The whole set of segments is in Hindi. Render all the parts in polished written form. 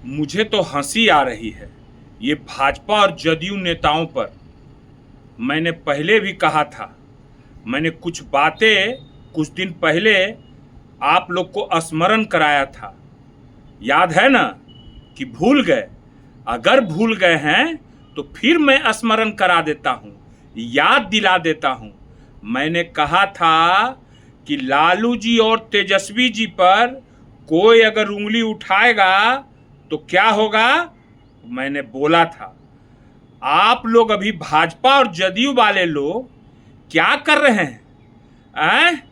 मुझे तो हंसी आ रही है ये भाजपा और जदयू नेताओं पर। मैंने पहले भी कहा था, मैंने कुछ बातें कुछ दिन पहले आप लोग को स्मरण कराया था, याद है ना? कि भूल गए? अगर भूल गए हैं तो फिर मैं स्मरण करा देता हूँ, याद दिला देता हूँ। मैंने कहा था कि लालू जी और तेजस्वी जी पर कोई अगर उंगली उठाएगा तो क्या होगा, मैंने बोला था। आप लोग अभी भाजपा और जदयू वाले लोग क्या कर रहे हैं?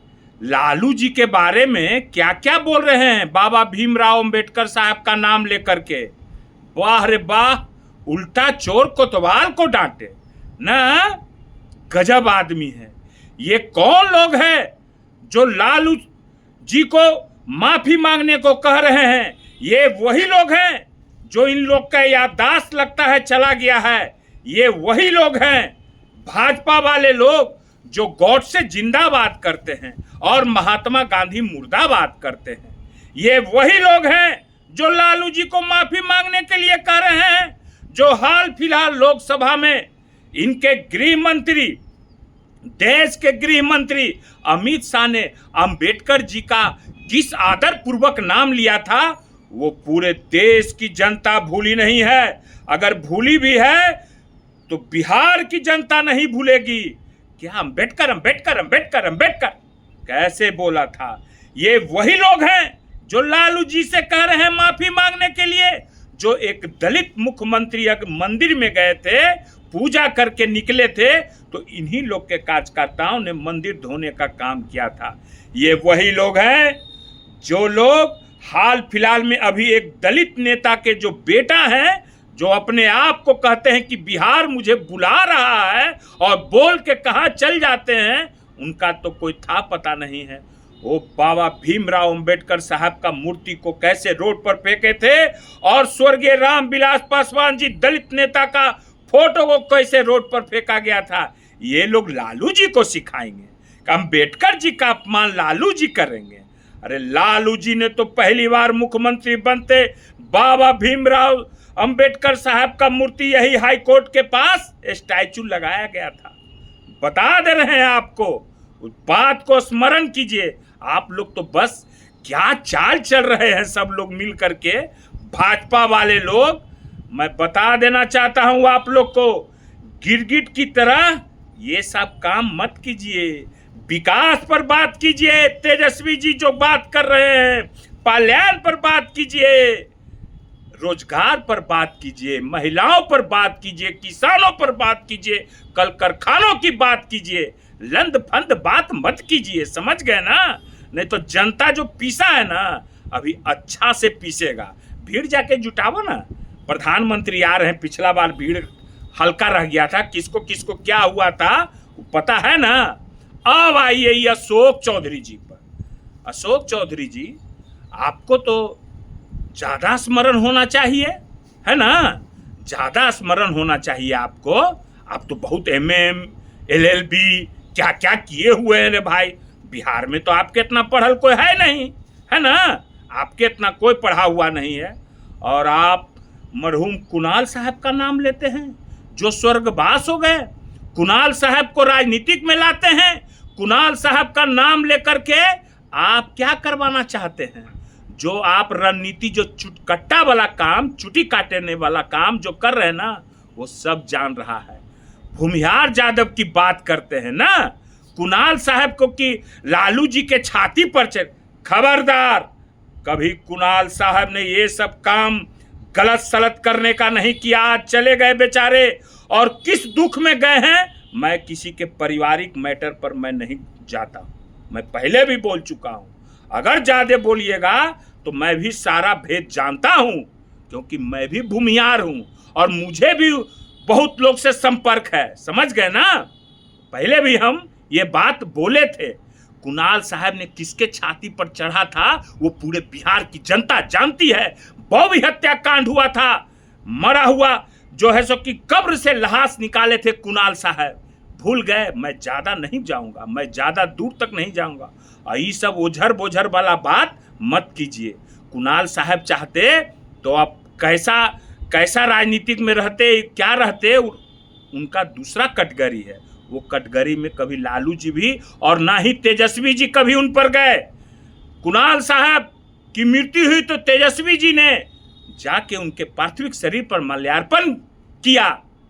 लालू जी के बारे में क्या क्या बोल रहे हैं, बाबा भीमराव अंबेडकर साहब का नाम लेकर के। वाह रे वाह, उल्टा चोर कोतवाल को डांटे ना। गजब आदमी है। ये कौन लोग हैं जो लालू जी को माफी मांगने को कह रहे हैं? ये वही लोग हैं जो इन लोग का याददाश्त लगता है चला गया है। ये वही लोग हैं भाजपा वाले लोग जो गॉड से जिंदाबाद करते हैं और महात्मा गांधी मुर्दाबाद करते हैं। ये वही लोग हैं जो लालू जी को माफी मांगने के लिए कह रहे हैं, जो हाल फिलहाल लोकसभा में इनके गृह मंत्री, देश के गृह मंत्री अमित शाह ने अंबेडकर जी का किस आदर पूर्वक नाम लिया था, वो पूरे देश की जनता भूली नहीं है। अगर भूली भी है तो बिहार की जनता नहीं भूलेगी। क्या अंबेडकर अंबेडकर अंबेडकर अंबेडकर कैसे बोला था? ये वही लोग हैं जो लालू जी से कह रहे हैं माफी मांगने के लिए। जो एक दलित मुख्यमंत्री मंदिर में गए थे, पूजा करके निकले थे, तो इन्हीं लोग के कार्यकर्ताओं ने मंदिर धोने का काम किया था। ये वही लोग हैं जो लोग हाल फिलहाल में अभी एक दलित नेता के जो बेटा हैं, जो अपने आप को कहते हैं कि बिहार मुझे बुला रहा है और बोल के कहाँ चल जाते हैं, उनका तो कोई था पता नहीं है। वो बाबा भीमराव अंबेडकर साहब का मूर्ति को कैसे रोड पर फेंके थे और स्वर्गीय रामविलास पासवान जी दलित नेता का फोटो को कैसे रोड पर फेंका गया था। ये लोग लालू जी को सिखाएंगे, अंबेडकर जी का अपमान लालू जी करेंगे। अरे लालू जी ने तो पहली बार मुख्यमंत्री बनते बाबा भीमराव अंबेडकर साहब का मूर्ति यही हाई कोर्ट के पास स्टैचू लगाया गया था। बता दे रहे हैं आपको, उस बात को स्मरण कीजिए। आप लोग तो बस क्या चाल चल रहे हैं सब लोग मिल करके, भाजपा वाले लोग। मैं बता देना चाहता हूं आप लोग को, गिरगिट की तरह ये सब काम मत कीजिए। विकास पर बात कीजिए, तेजस्वी जी जो बात कर रहे हैं, कल्याण पर बात कीजिए, रोजगार पर बात कीजिए, महिलाओं पर बात कीजिए, किसानों पर बात कीजिए, कल कारखानों की बात कीजिए। लंद फंद बात मत कीजिए, समझ गए ना? नहीं तो जनता जो पीसा है ना, अभी अच्छा से पीसेगा। भीड़ जाके जुटावो ना। प्रधानमंत्री आ रहे हैं, पिछला बार भीड़ हल्का रह गया था, किसको किसको क्या हुआ था पता है ना। अब आइए अशोक चौधरी जी पर। अशोक चौधरी जी, आपको तो ज्यादा स्मरण होना चाहिए, है ना? ज्यादा स्मरण होना चाहिए आपको। आप तो बहुत MM LLB क्या क्या किए हुए हैं रे भाई। बिहार में तो आपके इतना पढ़ल कोई है नहीं, है ना? आपके इतना कोई पढ़ा हुआ नहीं है। और आप मरहूम कुणाल साहब का नाम लेते हैं जो स्वर्गवास हो गए। कुणाल साहब को राजनीतिक में लाते हैं। कुणाल साहब का नाम लेकर के आप क्या करवाना चाहते हैं? जो आप रणनीति, जो चुटकट्टा वाला काम, चुटी काटने वाला काम जो कर रहे हैं ना, वो सब जान रहा है। भूमिहार यादव की बात करते हैं ना कुणाल साहब को कि लालू जी के छाती पर चढ़। खबरदार, कभी कुणाल साहब ने ये सब काम गलत सलत करने का नहीं किया। आज चले गए बेचारे, और किस दुख में गए हैं, मैं किसी के पारिवारिक मैटर पर मैं नहीं जाता। मैं पहले भी बोल चुका हूं, अगर ज्यादा बोलिएगा तो मैं भी सारा भेद जानता हूं, क्योंकि मैं भी भूमिहार हूं और मुझे भी बहुत लोग से संपर्क है, समझ गए ना? पहले भी हम ये बात बोले थे। कुणाल साहब ने किसके छाती पर चढ़ा था वो पूरे बिहार की जनता जानती है। बौवी हत्याकांड हुआ था, मरा हुआ जो है सो कि कब्र से लाश निकाले थे कुणाल साहब। भूल गए? मैं ज्यादा नहीं जाऊंगा, मैं ज्यादा दूर तक नहीं जाऊंगा। ये सब ओझर बोझर वाला बात मत कीजिए। कुणाल साहब चाहते तो आप कैसा कैसा राजनीतिक में रहते, क्या रहते, उनका दूसरा कैटेगरी है। वो कैटेगरी में कभी लालू जी भी और ना ही तेजस्वी जी कभी उन पर गए। कुणाल साहब की मृत्यु हुई तो तेजस्वी जी ने जाके उनके पार्थिव शरीर पर माल्यार्पण किया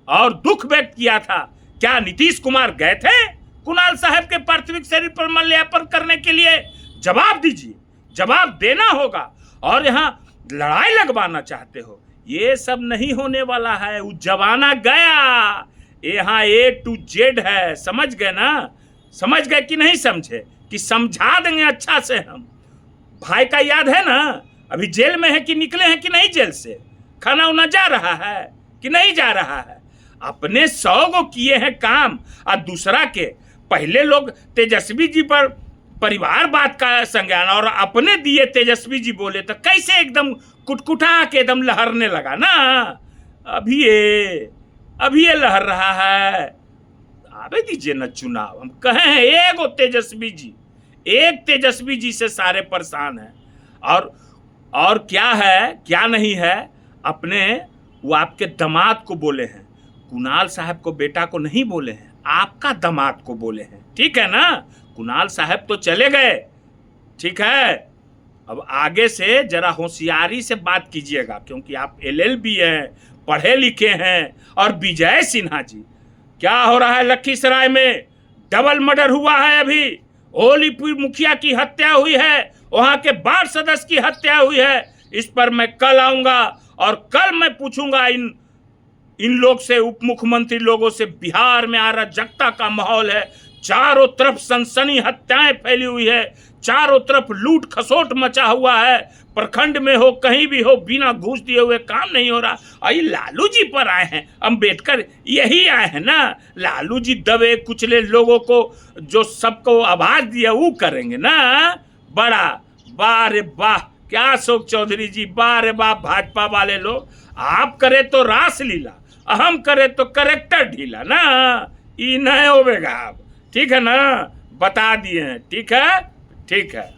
और दुख व्यक्त किया था। क्या नीतीश कुमार गए थे कुणाल साहब के पार्थिव शरीर पर माल्यार्पण करने के लिए? जवाब दीजिए, जवाब देना होगा। और यहाँ लड़ाई लगवाना चाहते हो, ये सब नहीं होने वाला है। वो जमाना गया, यहाँ A to Z है। समझ गए ना? समझ गए कि नहीं समझे? कि समझा देंगे अच्छा से हम। भाई का याद है ना? अभी जेल में है कि निकले हैं कि नहीं जेल से? खाना उना जा रहा है कि नहीं जा रहा है? अपने 100 गो किए हैं काम और दूसरा के। पहले लोग तेजस्वी जी पर परिवारवाद का संज्ञान और अपने दिए, तेजस्वी जी बोले तो कैसे एकदम कुटकुटा के एकदम लहरने लगा ना। अभी ये लहर रहा है। आवे दीजिए न चुनाव। हम कहे हैं एक तेजस्वी जी से सारे परेशान हैं। और क्या है क्या नहीं है, अपने वो आपके दामाद को बोले हैं, कुणाल साहब को बेटा को नहीं बोले हैं, आपका दामाद को बोले हैं। ठीक है ना? कुणाल साहब तो चले गए, ठीक है। अब आगे से जरा होशियारी से बात कीजिएगा, क्योंकि आप LLB हैं, पढ़े लिखे हैं। और विजय सिन्हा जी, क्या हो रहा है लखीसराय में? डबल मर्डर हुआ है। अभी होलीपुर मुखिया की हत्या हुई है, वहां के वार्ड सदस्य की हत्या हुई है। इस पर मैं कल आऊंगा और कल मैं पूछूंगा इन लोग से, उप मुख्यमंत्री लोगों से। बिहार में अराजकता का माहौल है, चारों तरफ सनसनी हत्याएं फैली हुई है, चारों तरफ लूट खसोट मचा हुआ है। प्रखंड में हो, कहीं भी हो, बिना घूस दिए हुए काम नहीं हो रहा। और ये लालू जी पर आए हैं, अम्बेडकर यही आए हैं ना। लालू जी दबे कुचले लोगों को जो सबको आवाज दिया वो करेंगे ना। बड़ा वाह रे वाह, क्या अशोक चौधरी जी, वाह रे वाह। भाजपा वाले लोग, आप करे तो रासलीला, हम करे तो करेक्टर ढीला ना। ये नहीं होगा आप, ठीक है ना? बता दिए हैं, ठीक है, ठीक है।